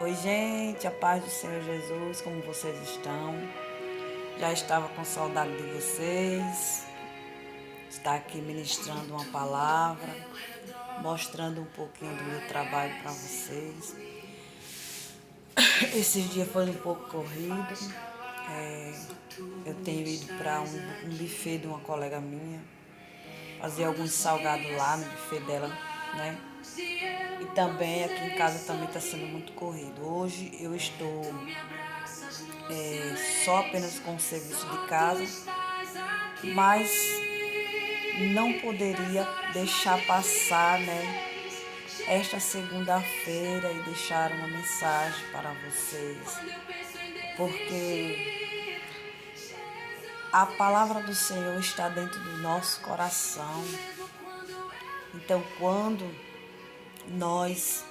Oi, gente, a paz do Senhor Jesus, como vocês estão? Já estava com saudade de vocês. Estar aqui ministrando uma palavra, mostrando um pouquinho do meu trabalho para vocês. Esses dias foi um pouco corrido. Eu tenho ido para um buffet de uma colega minha, fazer alguns salgados lá no buffet dela, né? E também aqui em casa também está sendo muito corrido. Hoje eu estou só apenas com o serviço de casa, mas não poderia deixar passar, né, esta segunda-feira e deixar uma mensagem para vocês, porque a palavra do Senhor está dentro do nosso coração. Então, quando nós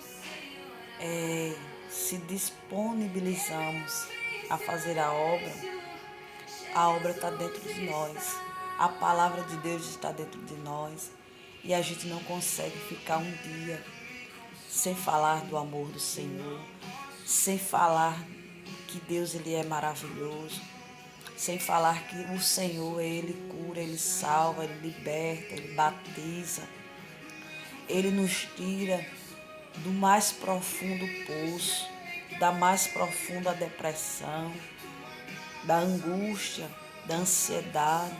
se disponibilizamos a fazer a obra está dentro de nós, a palavra de Deus está dentro de nós e a gente não consegue ficar um dia sem falar do amor do Senhor, sem falar que Deus ele é maravilhoso, sem falar que o Senhor ele cura, ele salva, ele liberta, ele batiza, ele nos tira do mais profundo poço, da mais profunda depressão, da angústia, da ansiedade,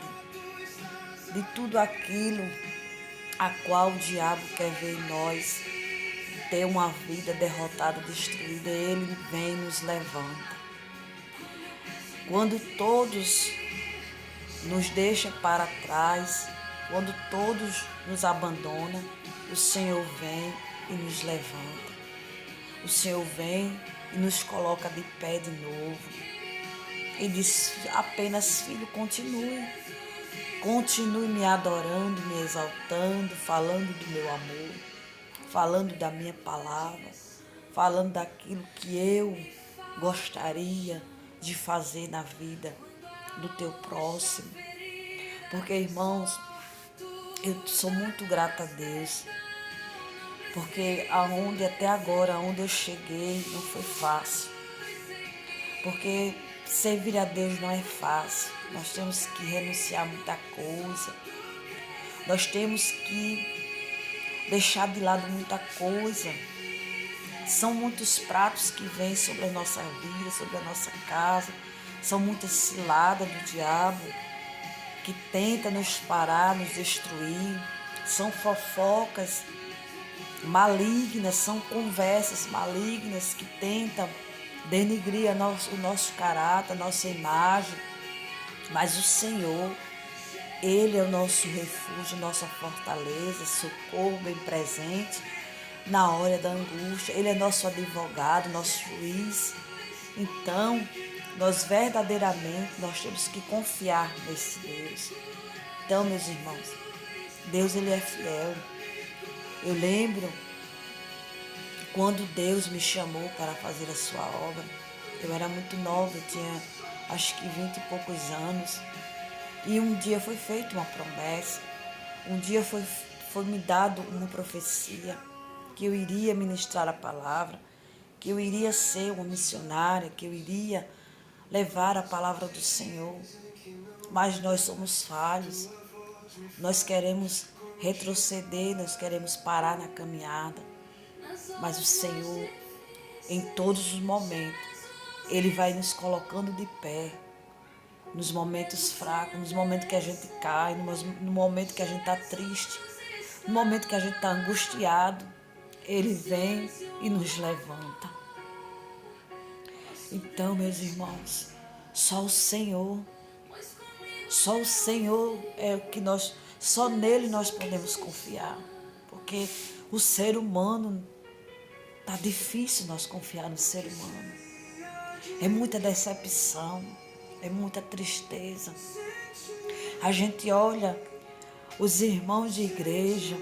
de tudo aquilo a qual o diabo quer ver em nós ter uma vida derrotada, destruída. Ele vem e nos levanta. Quando todos nos deixam para trás, quando todos nos abandonam, o Senhor vem e nos levanta. O Senhor vem e nos coloca de pé de novo. E diz apenas, filho, continue me adorando, me exaltando, falando do meu amor, falando da minha palavra, falando daquilo que eu gostaria de fazer na vida do teu próximo. Porque, irmãos, eu sou muito grata a Deus, porque até agora, aonde eu cheguei, não foi fácil. Porque servir a Deus não é fácil. Nós temos que renunciar a muita coisa. Nós temos que deixar de lado muita coisa. São muitos pratos que vêm sobre a nossa vida, sobre a nossa casa. São muitas ciladas do diabo que tenta nos parar, nos destruir. São fofocas malignas, são conversas malignas que tentam denigrir o nosso caráter, a nossa imagem. Mas o Senhor, Ele é o nosso refúgio, nossa fortaleza, socorro bem presente na hora da angústia. Ele é nosso advogado, nosso juiz. Então, nós verdadeiramente, nós temos que confiar nesse Deus. Então, meus irmãos, Deus ele é fiel. Eu lembro quando Deus me chamou para fazer a sua obra. Eu era muito nova, eu tinha acho que 20 e poucos anos. E um dia foi feita uma promessa, um dia foi me dado uma profecia, que eu iria ministrar a palavra, que eu iria ser uma missionária, que eu iria levar a palavra do Senhor. Mas nós somos falhos, nós queremos retroceder, nós queremos parar na caminhada. Mas o Senhor, em todos os momentos, Ele vai nos colocando de pé, nos momentos fracos, nos momentos que a gente cai, no momento que a gente está triste, no momento que a gente está angustiado, Ele vem e nos levanta. Então, meus irmãos, só o Senhor é o que só nele nós podemos confiar, porque o ser humano, tá difícil nós confiar no ser humano. É muita decepção, é muita tristeza. A gente olha os irmãos de igreja,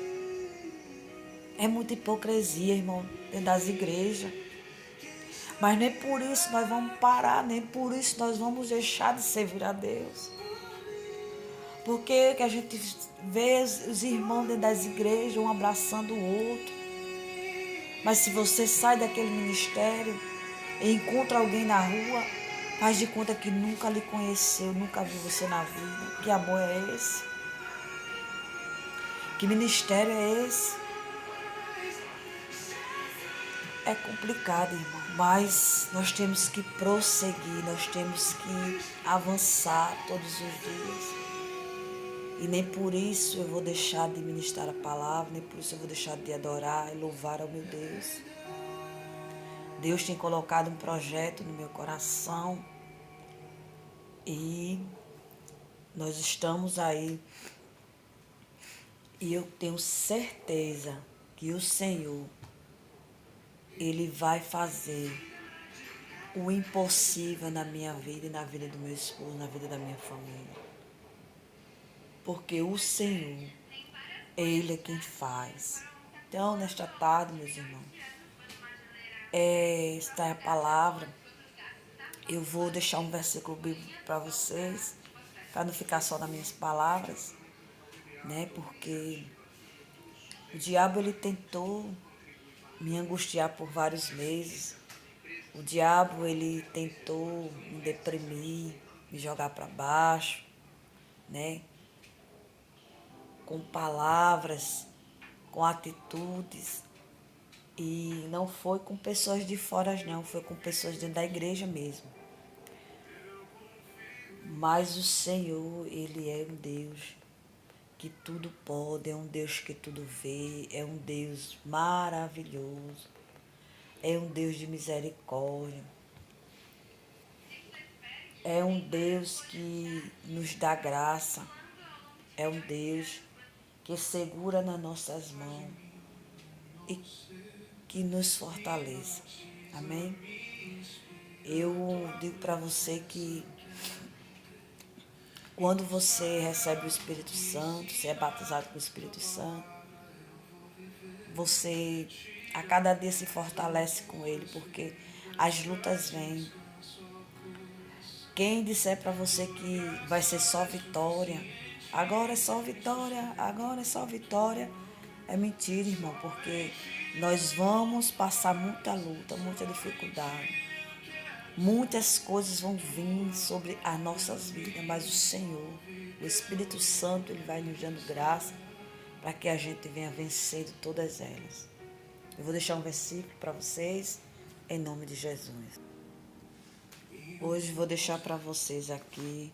é muita hipocrisia, irmão, dentro das igrejas. Mas nem por isso nós vamos parar, nem por isso nós vamos deixar de servir a Deus. Porque que a gente vê os irmãos dentro das igrejas, um abraçando o outro. Mas se você sai daquele ministério, e encontra alguém na rua, faz de conta que nunca lhe conheceu, nunca viu você na vida. Que amor é esse? Que ministério é esse? É complicado, irmão, mas nós temos que prosseguir, nós temos que avançar todos os dias. E nem por isso eu vou deixar de ministrar a palavra, nem por isso eu vou deixar de adorar e louvar ao meu Deus. Deus tem colocado um projeto no meu coração e nós estamos aí. E eu tenho certeza que o Senhor, Ele vai fazer o impossível na minha vida e na vida do meu esposo, na vida da minha família. Porque o Senhor, Ele é quem faz. Então, nesta tarde, meus irmãos, esta é a palavra. Eu vou deixar um versículo bíblico para vocês, para não ficar só nas minhas palavras, né? Porque o diabo, ele tentou me angustiar por vários meses. O diabo, ele tentou me deprimir, me jogar para baixo, né? Com palavras, com atitudes. E não foi com pessoas de fora, não, foi com pessoas dentro da igreja mesmo. Mas o Senhor, Ele é um Deus que tudo pode, é um Deus que tudo vê, é um Deus maravilhoso, é um Deus de misericórdia, é um Deus que nos dá graça, é um Deus que segura nas nossas mãos e que nos fortalece. Amém? Eu digo para você que quando você recebe o Espírito Santo, você é batizado com o Espírito Santo, você a cada dia se fortalece com Ele, porque as lutas vêm. Quem disser para você que vai ser só vitória, agora é só vitória, agora é só vitória, é mentira, irmão, porque nós vamos passar muita luta, muita dificuldade. Muitas coisas vão vir sobre as nossas vidas, mas o Senhor, o Espírito Santo, Ele vai nos dando graça para que a gente venha vencendo todas elas. Eu vou deixar um versículo para vocês, em nome de Jesus. Hoje vou deixar para vocês aqui,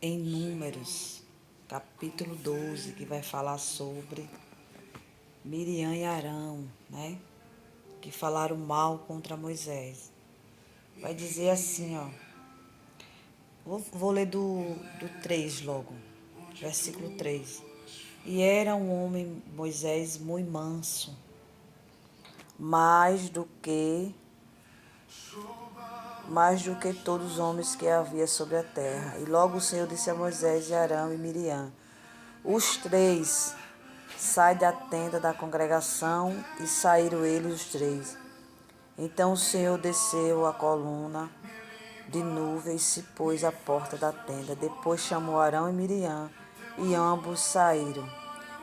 em Números, capítulo 12, que vai falar sobre Miriam e Arão, né? Que falaram mal contra Moisés. Vai dizer assim, ó. Vou ler do 3 logo, versículo 3. E era um homem, Moisés, muito manso, mais do que todos os homens que havia sobre a terra. E logo o Senhor disse a Moisés e Arão e Miriam: os três, sai da tenda da congregação, e saíram eles os três. Então o Senhor desceu a coluna de nuvem e se pôs à porta da tenda. Depois chamou Arão e Miriam, e ambos saíram.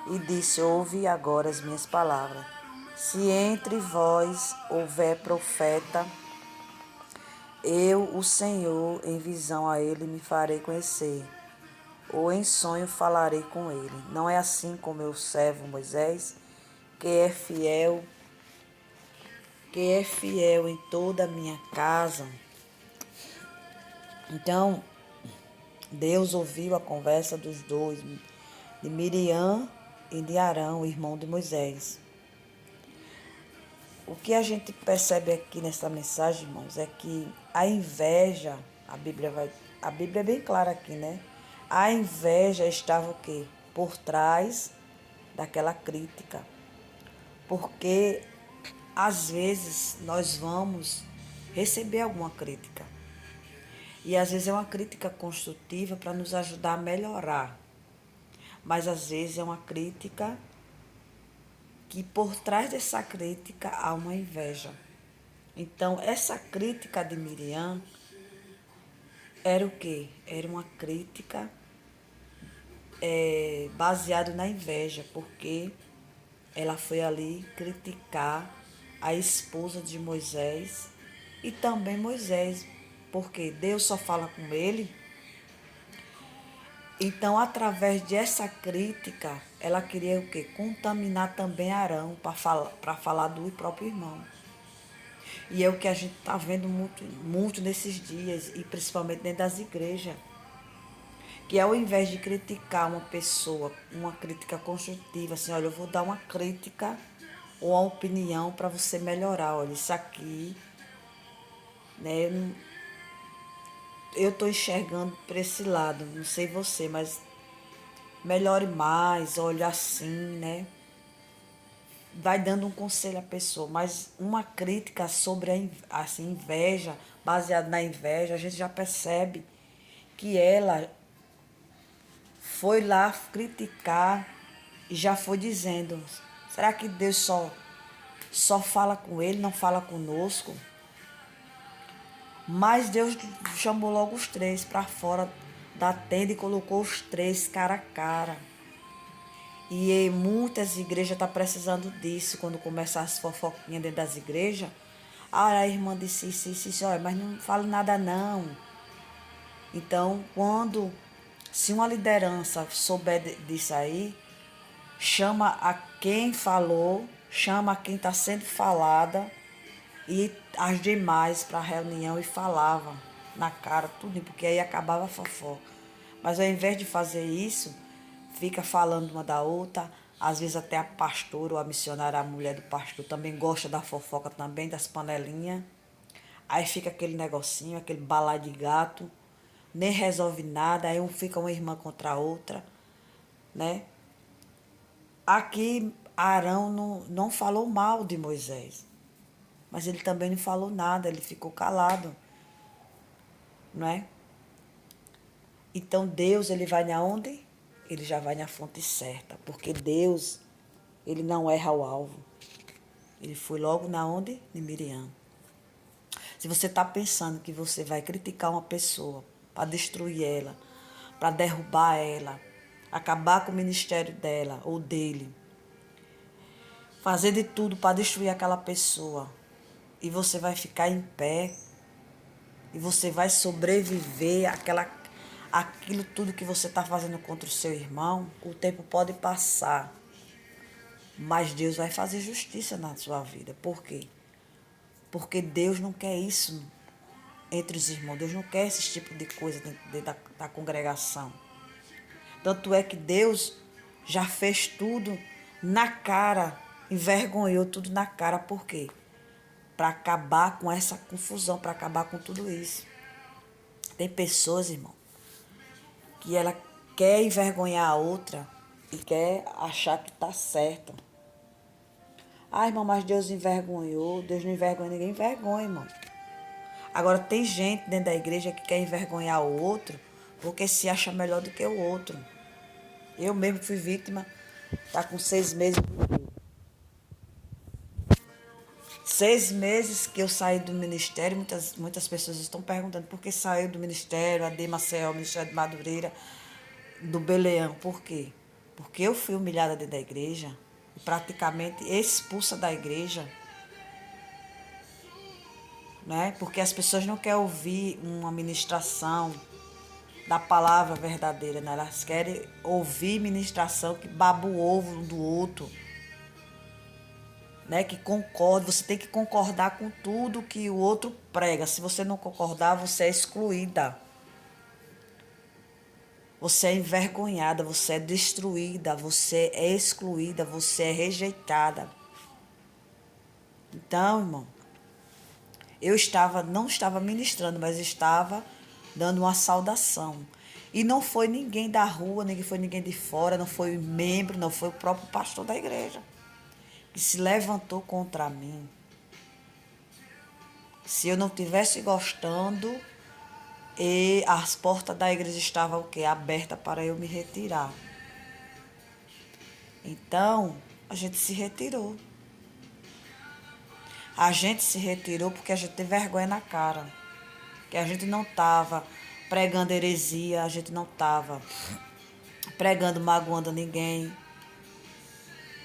E disse: ouve agora as minhas palavras. Se entre vós houver profeta, eu, o Senhor, em visão a ele me farei conhecer, ou em sonho falarei com ele. Não é assim com meu servo Moisés, que é fiel em toda a minha casa. Então, Deus ouviu a conversa dos dois, de Miriam e de Arão, irmão de Moisés. O que a gente percebe aqui nessa mensagem, irmãos, é que a inveja, a Bíblia é bem clara aqui, né? A inveja estava o quê? Por trás daquela crítica. Porque às vezes nós vamos receber alguma crítica. E às vezes é uma crítica construtiva para nos ajudar a melhorar. Mas às vezes é uma crítica que por trás dessa crítica há uma inveja. Então, essa crítica de Miriam era o quê? Era uma crítica baseada na inveja, porque ela foi ali criticar a esposa de Moisés e também Moisés, porque Deus só fala com ele. Então, através dessa crítica, ela queria o quê? Contaminar também Arão para falar do próprio irmão. E é o que a gente está vendo muito, muito nesses dias, e principalmente dentro das igrejas. Que ao invés de criticar uma pessoa, uma crítica construtiva, assim, olha, eu vou dar uma crítica ou uma opinião para você melhorar. Olha, isso aqui, né? Eu estou enxergando por esse lado, não sei você, mas melhore mais, olha assim, né? Vai dando um conselho à pessoa, mas uma crítica sobre a assim, inveja, baseada na inveja, a gente já percebe que ela foi lá criticar e já foi dizendo, será que Deus só fala com ele, não fala conosco? Mas Deus chamou logo os três para fora da tenda e colocou os três cara a cara. E muitas igrejas estão precisando disso, quando começar as fofoquinhas dentro das igrejas. Ah, a irmã disse isso, olha, mas não fala nada não. Então, se uma liderança souber disso aí, chama a quem falou, chama a quem está sendo falada e as demais para a reunião e falava na cara, tudo, porque aí acabava a fofoca. Mas ao invés de fazer isso, fica falando uma da outra, às vezes até a pastora ou a missionária, a mulher do pastor, também gosta da fofoca também, das panelinhas. Aí fica aquele negocinho, aquele balaio de gato, nem resolve nada, aí fica uma irmã contra a outra, né? Aqui Arão não falou mal de Moisés, mas ele também não falou nada, ele ficou calado, não é? Então Deus, ele vai aonde? Ele já vai na fonte certa, porque Deus, ele não erra o alvo. Ele foi logo na onde? Em Miriam. Se você está pensando que você vai criticar uma pessoa para destruir ela, para derrubar ela, acabar com o ministério dela ou dele, fazer de tudo para destruir aquela pessoa, e você vai ficar em pé, e você vai sobreviver aquilo tudo que você está fazendo contra o seu irmão, o tempo pode passar, mas Deus vai fazer justiça na sua vida. Por quê? Porque Deus não quer isso entre os irmãos. Deus não quer esse tipo de coisa dentro da congregação. Tanto é que Deus já fez tudo na cara, envergonhou tudo na cara. Por quê? Para acabar com essa confusão, para acabar com tudo isso. Tem pessoas, irmão, que ela quer envergonhar a outra e quer achar que está certo. Ah, irmão, mas Deus envergonhou. Deus não envergonha ninguém, envergonha, irmão. Agora, tem gente dentro da igreja que quer envergonhar o outro porque se acha melhor do que o outro. Eu mesmo fui vítima, tá com 6 meses. 6 meses que eu saí do ministério, muitas pessoas estão perguntando por que saiu do ministério, a de Maceió, o ministério de Madureira, do Beleão. Por quê? Porque eu fui humilhada dentro da igreja e praticamente expulsa da igreja, né? Porque as pessoas não querem ouvir uma ministração da palavra verdadeira, né? Elas querem ouvir ministração que baba o ovo um do outro, né? Que concorda. Você tem que concordar com tudo que o outro prega. Se você não concordar, você é excluída. Você é envergonhada, você é destruída, você é excluída, você é rejeitada. Então, irmão, eu não estava ministrando, mas estava dando uma saudação. E não foi ninguém da rua, nem foi ninguém de fora, não foi membro, não foi o próprio pastor da igreja que se levantou contra mim. Se eu não estivesse gostando, e as portas da igreja estavam o quê? Abertas para eu me retirar. Então, a gente se retirou. A gente se retirou porque a gente teve vergonha na cara. Que a gente não estava pregando heresia, a gente não estava pregando, magoando ninguém.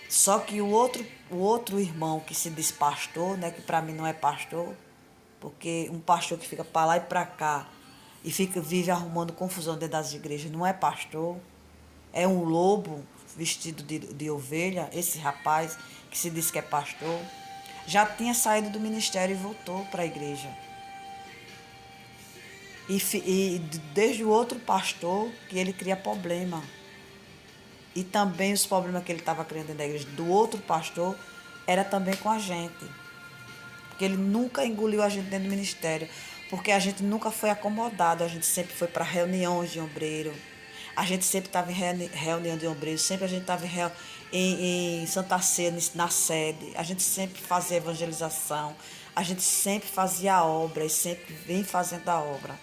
Só que o outro irmão que se diz pastor, né, que para mim não é pastor, Porque um pastor que fica para lá e para cá e vive arrumando confusão dentro das igrejas não é pastor. É um lobo vestido de ovelha, esse rapaz que se diz que é pastor. Já tinha saído do ministério e voltou para a igreja. E desde o outro pastor que ele cria problema. E também os problemas que ele estava criando dentro da igreja do outro pastor era também com a gente. Porque ele nunca engoliu a gente dentro do ministério. Porque a gente nunca foi acomodado. A gente sempre foi para reuniões de obreiro. A gente sempre estava em reunião de obreiro. Sempre a gente estava em Santa Ceia, na sede. A gente sempre fazia evangelização. A gente sempre fazia a obra e sempre vem fazendo a obra.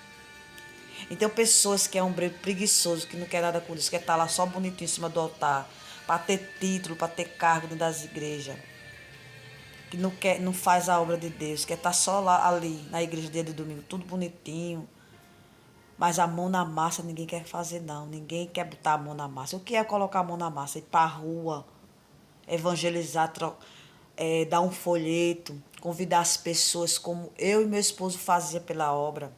Então, pessoas que é um preguiçoso, que não quer nada com isso, quer estar lá só bonitinho em cima do altar, para ter título, para ter cargo dentro das igrejas, que não quer, não faz a obra de Deus, quer estar só lá ali na igreja dia de domingo, tudo bonitinho, mas a mão na massa ninguém quer fazer não, ninguém quer botar a mão na massa. O que é colocar a mão na massa? Ir para a rua, evangelizar, dar um folheto, convidar as pessoas como eu e meu esposo fazia pela obra.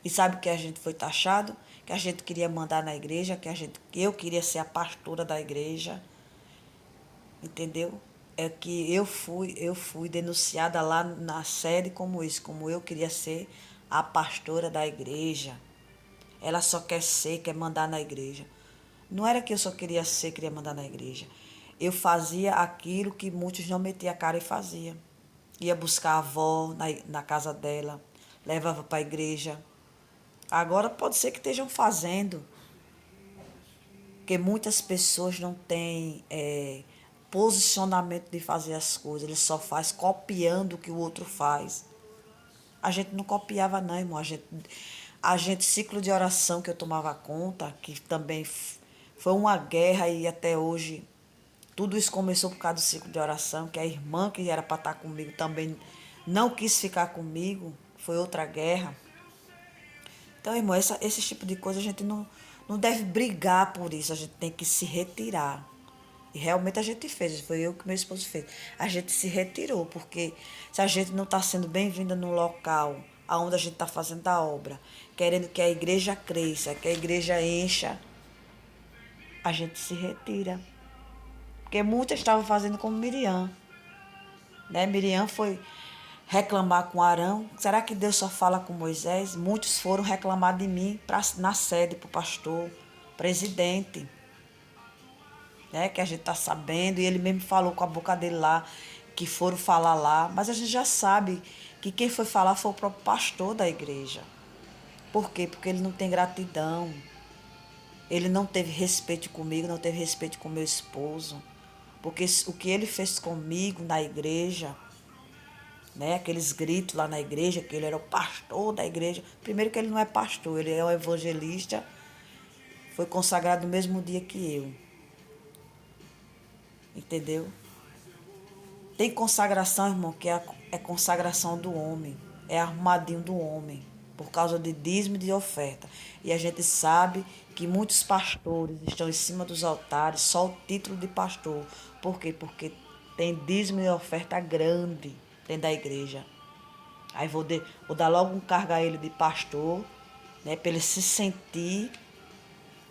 E sabe o que a gente foi taxado? Que a gente queria mandar na igreja, que eu queria ser a pastora da igreja. Entendeu? É que eu fui denunciada lá na sede como isso, como eu queria ser a pastora da igreja. Ela só quer mandar na igreja. Não era que eu só queria mandar na igreja. Eu fazia aquilo que muitos não metiam a cara e faziam. Ia buscar a avó na casa dela, levava para a igreja. Agora pode ser que estejam fazendo, porque muitas pessoas não têm posicionamento de fazer as coisas, eles só faz copiando o que o outro faz. A gente não copiava não, irmão. A gente ciclo de oração que eu tomava conta, que também foi uma guerra e até hoje tudo isso começou por causa do ciclo de oração, que a irmã que era para estar comigo também não quis ficar comigo, foi outra guerra. Então, irmão, esse tipo de coisa a gente não deve brigar por isso, a gente tem que se retirar. E realmente a gente fez, foi eu que meu esposo fez. A gente se retirou, porque se a gente não está sendo bem-vinda no local onde a gente está fazendo a obra, querendo que a igreja cresça, que a igreja encha, a gente se retira. Porque muitas estavam fazendo como Miriam. Né? Miriam foi reclamar com Arão. Será que Deus só fala com Moisés? Muitos foram reclamar de mim na sede para o pastor, presidente, né? Que a gente está sabendo, e ele mesmo falou com a boca dele lá, que foram falar lá. Mas a gente já sabe que quem foi falar foi o próprio pastor da igreja. Por quê? Porque ele não tem gratidão. Ele não teve respeito comigo, não teve respeito com meu esposo. Porque o que ele fez comigo na igreja, né? Aqueles gritos lá na igreja, que ele era o pastor da igreja. Primeiro que ele não é pastor, ele é um evangelista, foi consagrado no mesmo dia que eu. Entendeu? Tem consagração, irmão, que é consagração do homem, é arrumadinho do homem, por causa de dízimo e de oferta. E a gente sabe que muitos pastores estão em cima dos altares, só o título de pastor. Por quê? Porque tem dízimo e oferta grande dentro da igreja. Aí vou dar logo um cargo a ele de pastor, né, para ele se sentir,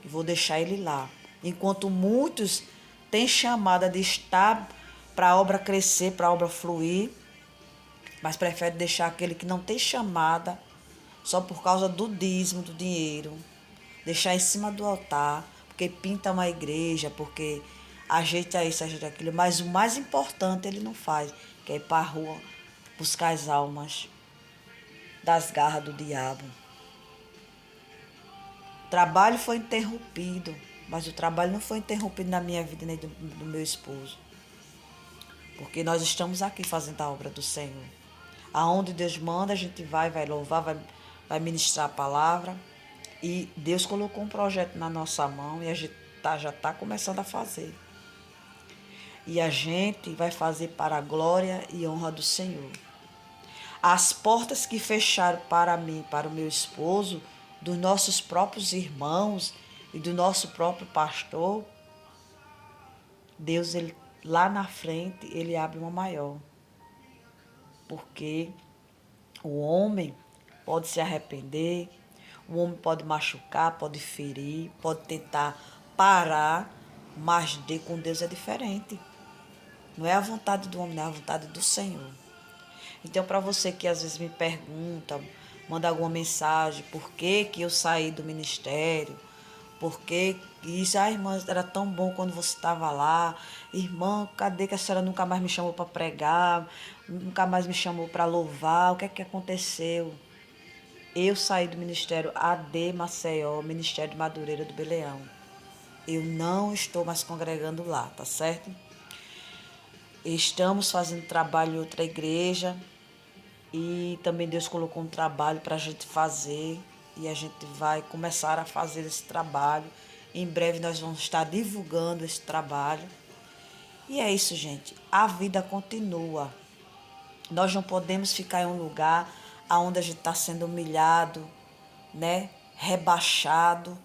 e vou deixar ele lá. Enquanto muitos têm chamada de estar para a obra crescer, para a obra fluir, mas prefere deixar aquele que não tem chamada só por causa do dízimo, do dinheiro, deixar em cima do altar, porque pinta uma igreja, porque ajeita isso, ajeita aquilo, mas o mais importante ele não faz, que é ir para a rua buscar as almas das garras do diabo. O trabalho foi interrompido, mas o trabalho não foi interrompido na minha vida nem do meu esposo. Porque nós estamos aqui fazendo a obra do Senhor. Aonde Deus manda, a gente vai louvar, vai ministrar a palavra. E Deus colocou um projeto na nossa mão e a gente já está começando a fazer. E a gente vai fazer para a glória e honra do Senhor. As portas que fecharam para mim, para o meu esposo, dos nossos próprios irmãos e do nosso próprio pastor, Deus, ele, lá na frente, ele abre uma maior. porque o homem pode se arrepender, o homem pode machucar, pode ferir, pode tentar parar, mas com Deus é diferente. Não é a vontade do homem, não é a vontade do Senhor. Então, para você que às vezes me pergunta, manda alguma mensagem, por que que eu saí do ministério, por que isso, irmã, era tão bom quando você estava lá, irmã, cadê que a senhora nunca mais me chamou para pregar, nunca mais me chamou para louvar, o que é que aconteceu? Eu saí do Ministério AD Maceió, Ministério de Madureira do Beleão. Eu não estou mais congregando lá, tá certo? Estamos fazendo trabalho em outra igreja e também Deus colocou um trabalho para a gente fazer e a gente vai começar a fazer esse trabalho. Em breve nós vamos estar divulgando esse trabalho. E é isso, gente. A vida continua. Nós não podemos ficar em um lugar onde a gente está sendo humilhado, né? Rebaixado.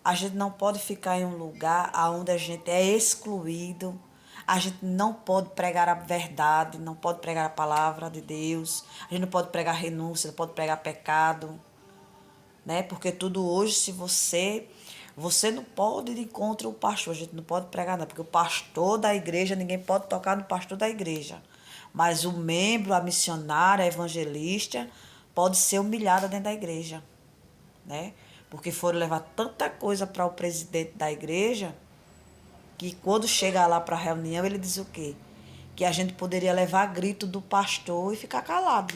A gente não pode ficar em um lugar onde a gente é excluído. A gente não pode pregar a verdade, não pode pregar a palavra de Deus. A gente não pode pregar renúncia, não pode pregar pecado, né? Porque tudo hoje, se você não pode ir contra o pastor, a gente não pode pregar não, porque o pastor da igreja, ninguém pode tocar no pastor da igreja. Mas o membro, a missionária, a evangelista, pode ser humilhada dentro da igreja, né? Porque foram levar tanta coisa para o presidente da igreja, que quando chega lá para a reunião, ele diz o quê? Que a gente poderia levar grito do pastor e ficar calado.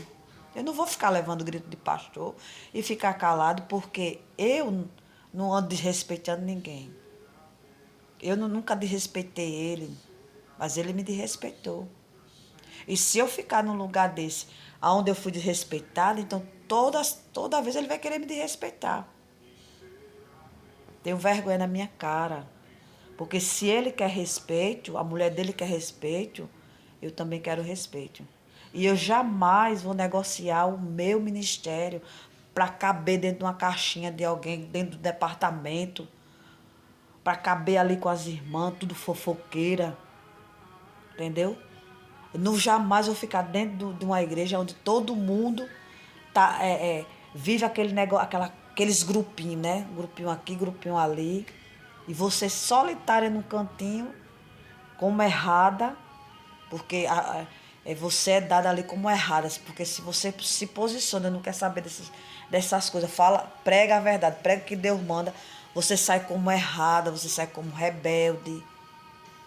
Eu não vou ficar levando grito de pastor e ficar calado, porque eu não ando desrespeitando ninguém. Eu nunca desrespeitei ele, mas ele me desrespeitou. E se eu ficar num lugar desse, onde eu fui desrespeitada, então toda vez ele vai querer me desrespeitar. Tenho vergonha na minha cara. Porque se ele quer respeito, a mulher dele quer respeito, eu também quero respeito. E eu jamais vou negociar o meu ministério para caber dentro de uma caixinha de alguém, dentro do departamento, para caber ali com as irmãs, tudo fofoqueira. Entendeu? Eu não jamais vou ficar dentro de uma igreja onde todo mundo vive aquele negócio, aqueles grupinhos, né? Grupinho aqui, grupinho ali. E você solitária num cantinho, como errada, porque você é dada ali como errada, porque se você se posiciona, não quer saber dessas coisas, fala, prega a verdade, prega o que Deus manda, você sai como errada, você sai como rebelde,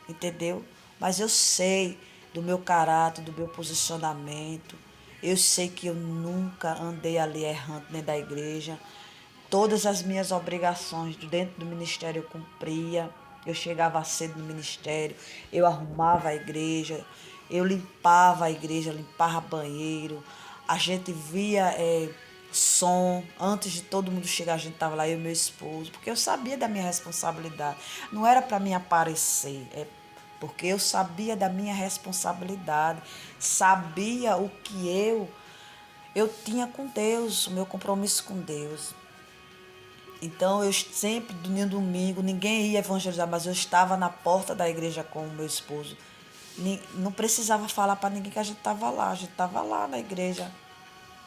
entendeu? Mas eu sei do meu caráter, do meu posicionamento, eu sei que eu nunca andei ali errante dentro da igreja. Todas as minhas obrigações dentro do ministério eu cumpria. Eu chegava cedo no ministério, eu arrumava a igreja, eu limpava a igreja, limpava banheiro. A gente via som. Antes de todo mundo chegar, a gente estava lá, eu e meu esposo, porque eu sabia da minha responsabilidade. Não era para mim aparecer, porque eu sabia da minha responsabilidade, sabia o que eu tinha com Deus, o meu compromisso com Deus. Então, eu sempre, no domingo, ninguém ia evangelizar, mas eu estava na porta da igreja com o meu esposo. Não precisava falar para ninguém que a gente estava lá. A gente estava lá na igreja,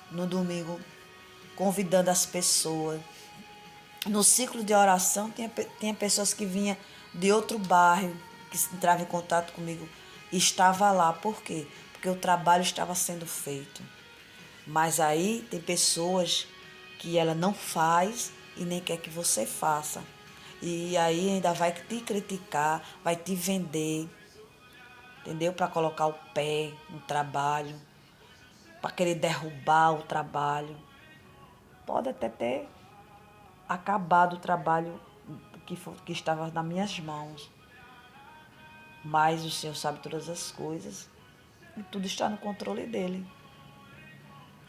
no domingo, convidando as pessoas. No ciclo de oração, tinha pessoas que vinham de outro bairro, que entravam em contato comigo e estava lá. Por quê? Porque o trabalho estava sendo feito. Mas aí tem pessoas que ela não faz e nem quer que você faça. E aí ainda vai te criticar, vai te vender, entendeu? Para colocar o pé no trabalho, para querer derrubar o trabalho. Pode até ter acabado o trabalho que estava nas minhas mãos. Mas o Senhor sabe todas as coisas e tudo está no controle dele.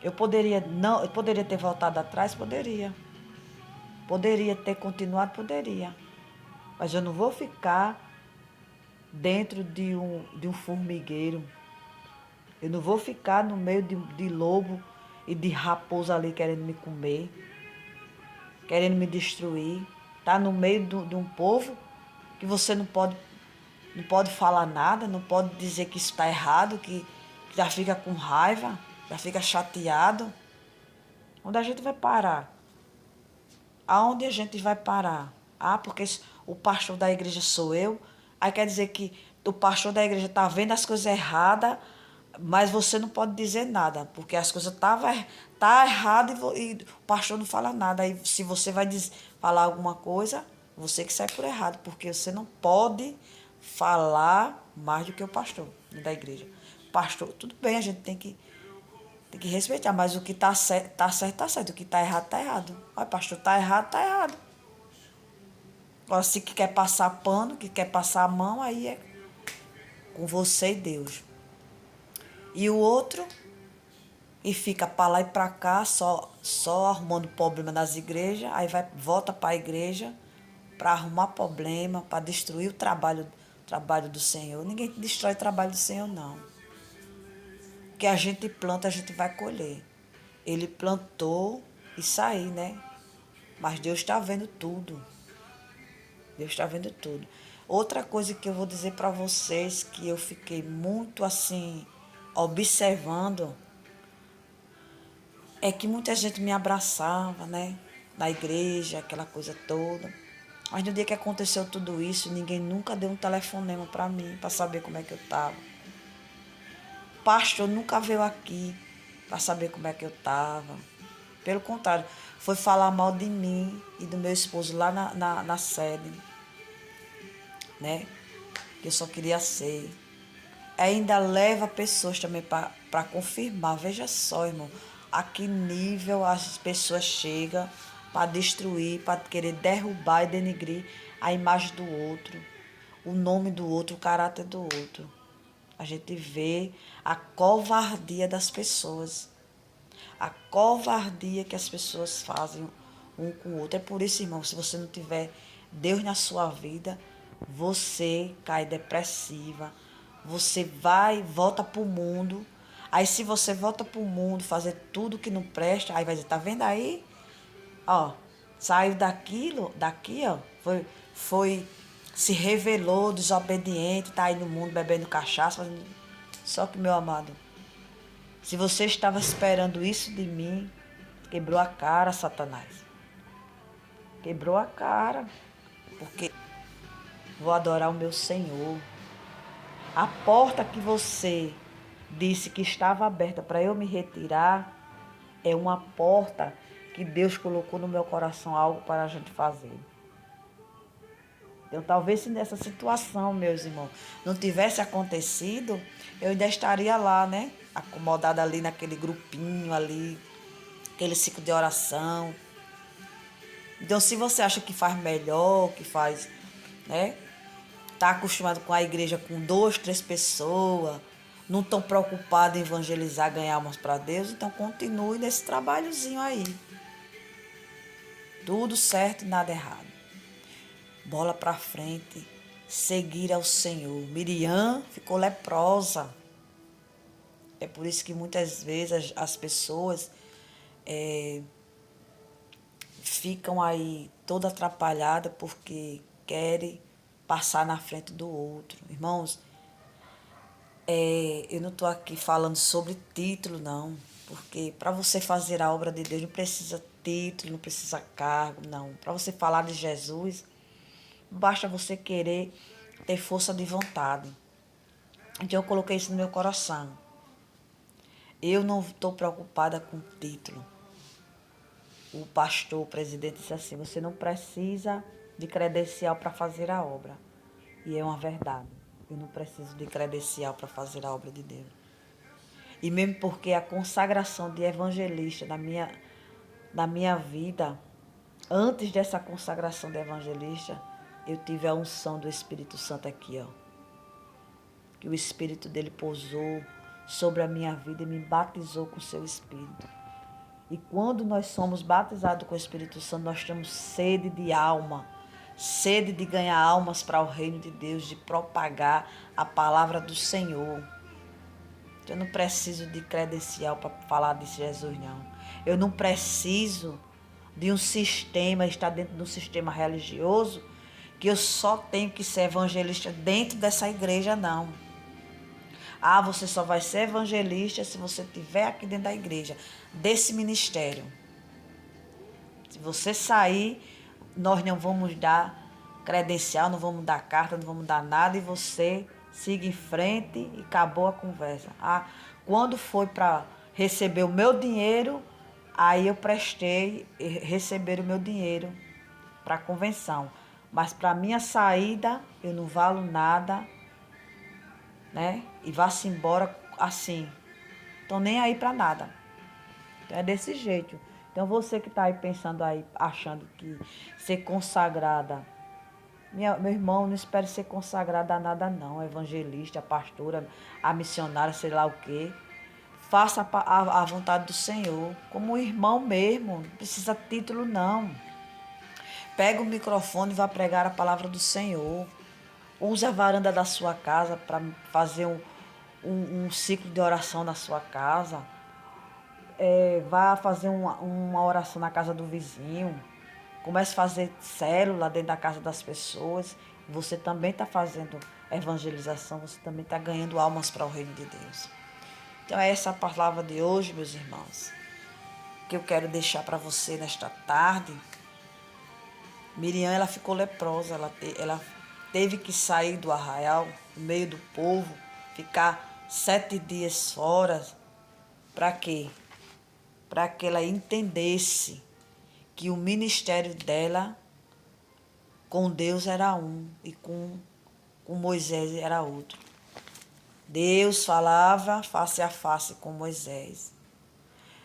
Eu poderia ter voltado atrás, poderia. Poderia ter continuado, poderia. Mas eu não vou ficar dentro de um formigueiro. Eu não vou ficar no meio de lobo e de raposa ali querendo me comer, querendo me destruir. Tá no meio de um povo que você não pode falar nada, não pode dizer que isso está errado, já fica com raiva, já fica chateado. Onde a gente vai parar? Aonde a gente vai parar? Ah, porque o pastor da igreja sou eu. Aí quer dizer que o pastor da igreja está vendo as coisas erradas, mas você não pode dizer nada, porque as coisas tá erradas e o pastor não fala nada. Aí se você vai falar alguma coisa, você que sai por errado, porque você não pode falar mais do que o pastor da igreja. Pastor, tudo bem, a gente tem que respeitar, mas o que está certo, está certo, está certo. O que está errado, está errado. Olha, pastor, está errado, está errado. Agora, se quer passar pano, que quer passar a mão, aí é com você e Deus. E o outro, e fica para lá e para cá, só arrumando problema nas igrejas, aí volta para a igreja para arrumar problema, para destruir o trabalho do Senhor. Ninguém destrói o trabalho do Senhor, não. O que a gente planta, a gente vai colher. Ele plantou e saiu, né? Mas Deus está vendo tudo. Deus está vendo tudo. Outra coisa que eu vou dizer para vocês, que eu fiquei muito assim, observando, é que muita gente me abraçava, né? Na igreja, aquela coisa toda. Mas no dia que aconteceu tudo isso, ninguém nunca deu um telefonema para mim, para saber como é que eu estava. O pastor nunca veio aqui para saber como é que eu estava. Pelo contrário, foi falar mal de mim e do meu esposo lá na sede, né? Que eu só queria ser. Ainda leva pessoas também para confirmar. Veja só, irmão, a que nível as pessoas chegam para destruir, para querer derrubar e denegrir a imagem do outro, o nome do outro, o caráter do outro. A gente vê a covardia das pessoas, a covardia que as pessoas fazem um com o outro. É por isso, irmão, se você não tiver Deus na sua vida, você cai depressiva, você volta pro mundo. Aí se você volta pro mundo, fazer tudo que não presta, aí vai dizer, tá vendo aí? Ó, saiu daqui, ó, se revelou desobediente, tá aí no mundo bebendo cachaça. Só que, meu amado, se você estava esperando isso de mim, quebrou a cara, Satanás. Quebrou a cara, porque vou adorar o meu Senhor. A porta que você disse que estava aberta para eu me retirar é uma porta que Deus colocou no meu coração algo para a gente fazer. Então, talvez se nessa situação, meus irmãos, não tivesse acontecido, eu ainda estaria lá, né? Acomodada ali naquele grupinho ali, aquele ciclo de oração. Então, se você acha que faz melhor, que faz, né? Tá acostumado com a igreja com 2, 3 pessoas, não estão preocupados em evangelizar, ganhar almas para Deus, então continue nesse trabalhozinho aí. Tudo certo e nada errado. Bola para frente, seguir ao Senhor. Miriam ficou leprosa. É por isso que muitas vezes as pessoas ficam aí toda atrapalhada porque querem passar na frente do outro. Irmãos, eu não estou aqui falando sobre título, não. Porque para você fazer a obra de Deus não precisa título, não precisa cargo, não. Para você falar de Jesus, basta você querer ter força de vontade. Então eu coloquei isso no meu coração. Eu não estou preocupada com título. O pastor, o presidente, disse assim, você não precisa de credencial para fazer a obra. E é uma verdade. Eu não preciso de credencial para fazer a obra de Deus. E mesmo porque a consagração de evangelista na minha vida, antes dessa consagração de evangelista, eu tive a unção do Espírito Santo aqui, ó. Que o Espírito dele pousou sobre a minha vida e me batizou com o seu Espírito. E quando nós somos batizados com o Espírito Santo, nós temos sede de alma, sede de ganhar almas para o reino de Deus, de propagar a palavra do Senhor. Eu não preciso de credencial para falar de Jesus, não. Eu não preciso de um sistema, estar dentro de um sistema religioso, que eu só tenho que ser evangelista dentro dessa igreja, não. Ah, você só vai ser evangelista se você estiver aqui dentro da igreja, desse ministério. Se você sair, nós não vamos dar credencial, não vamos dar carta, não vamos dar nada e você siga em frente e acabou a conversa. Ah, quando foi para receber o meu dinheiro, aí eu prestei e receber o meu dinheiro para a convenção. Mas para minha saída, eu não valo nada, né? E vá-se embora assim. Tô nem aí para nada. Então é desse jeito. Então você que está aí pensando aí, achando que ser consagrada, meu irmão, não espere ser consagrada a nada não, a evangelista, a pastora, a missionária, sei lá o quê. Faça a vontade do Senhor, como um irmão mesmo, não precisa título não. Pega o microfone e vá pregar a palavra do Senhor. Use a varanda da sua casa para fazer um ciclo de oração na sua casa. Vá fazer uma oração na casa do vizinho. Comece a fazer célula dentro da casa das pessoas. Você também está fazendo evangelização, você também está ganhando almas para o reino de Deus. Então é essa a palavra de hoje, meus irmãos, que eu quero deixar para você nesta tarde. Miriam, ela ficou leprosa, ela teve que sair do arraial, no meio do povo, ficar 7 dias fora. Para quê? Para que ela entendesse que o ministério dela com Deus era um e com Moisés era outro. Deus falava face a face com Moisés.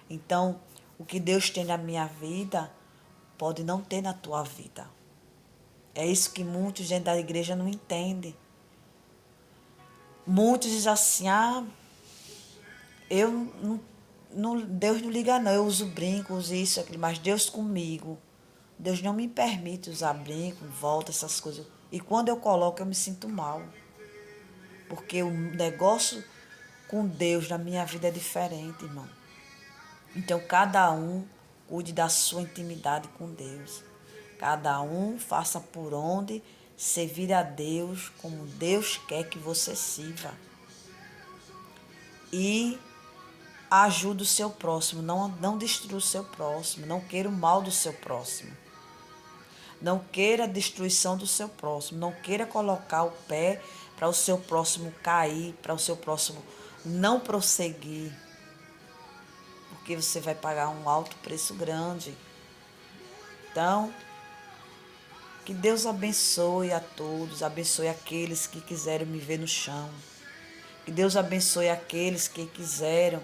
Então, o que Deus tem na minha vida, pode não ter na tua vida. É isso que muitos dentro da igreja não entendem. Muitos dizem assim, Deus não liga não, eu uso brinco, uso isso, aquilo, mas Deus comigo. Deus não me permite usar brinco, volta, essas coisas. E quando eu coloco, eu me sinto mal. Porque o negócio com Deus na minha vida é diferente, irmão. Então, cada um cuide da sua intimidade com Deus. Cada um faça por onde servir a Deus como Deus quer que você sirva. E ajude o seu próximo, não destrua o seu próximo, não queira o mal do seu próximo. Não queira a destruição do seu próximo, não queira colocar o pé para o seu próximo cair, para o seu próximo não prosseguir, porque você vai pagar um alto preço grande. Então, que Deus abençoe a todos, abençoe aqueles que quiserem me ver no chão. Que Deus abençoe aqueles que quiseram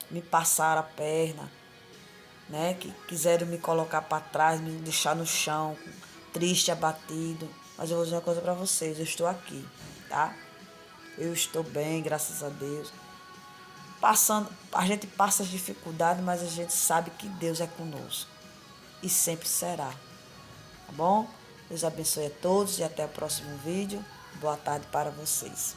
me passar a perna, né? Que quiseram me colocar para trás, me deixar no chão, triste, abatido. Mas eu vou dizer uma coisa para vocês, eu estou aqui, tá? Eu estou bem, graças a Deus. A gente passa as dificuldades, mas a gente sabe que Deus é conosco. E sempre será. Tá bom? Deus abençoe a todos e até o próximo vídeo. Boa tarde para vocês.